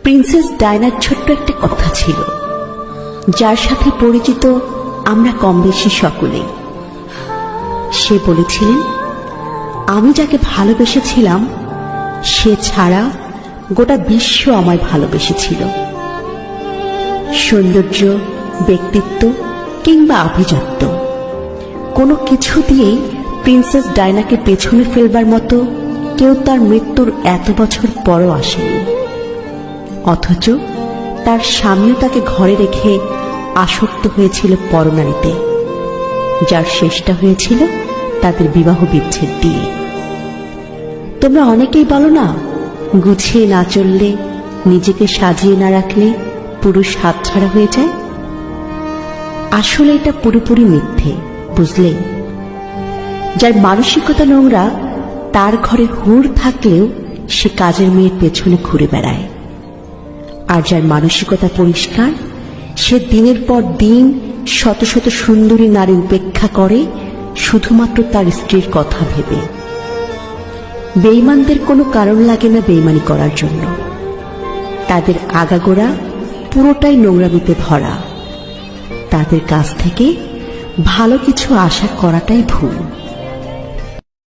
Princess ডায়নার ছোট্ট একটা কথা ছিল, যার সাথে পরিচিত আমরা কম বেশি সকলেই। সে বলেছিলেন, আমি যাকে ভালোবেসেছিলাম সে ছাড়া গোটা বিশ্ব আমায় ভালোবেসেছিল। সৌন্দর্য, ব্যক্তিত্ব কিংবা আভিজাত্য কোনো কিছু দিয়েই প্রিন্সেস ডায়নাকে পেছনে ফেলবার মতো কেউ তার মৃত্যুর এত বছর পরও আসেনি। অথচ তার স্বামীও তাকে ঘরে রেখে আসক্ত হয়েছিল পরনারীতে, যার শেষটা হয়েছিল তাদের বিবাহ বিচ্ছেদ দিয়ে। তোমরা অনেকেই বলো না, গুছিয়ে না চললে, নিজেকে সাজিয়ে না রাখলে পুরুষ হাতছাড়া হয়ে যায়। আসলে এটা পুরোপুরি মিথ্যে, বুঝলে? যার মানসিকতা নোংরা তার ঘরে হুড় থাকলেও সে কাজের মেয়ের পেছনে ঘুরে বেড়ায়, আর যার মানসিকতা পরিষ্কার সে দিনের পর দিন শত শত সুন্দরী নারী উপেক্ষা করে শুধুমাত্র তার স্ত্রীর কথা ভেবে। বেঈমানদের কোনো কারণ লাগে না বেঈমানি করার জন্য। তাদের আগাগোড়া পুরোটাই নোংরামিতে ভরা। তাদের কাছ থেকে ভালো কিছু আশা করাটাই ভুল।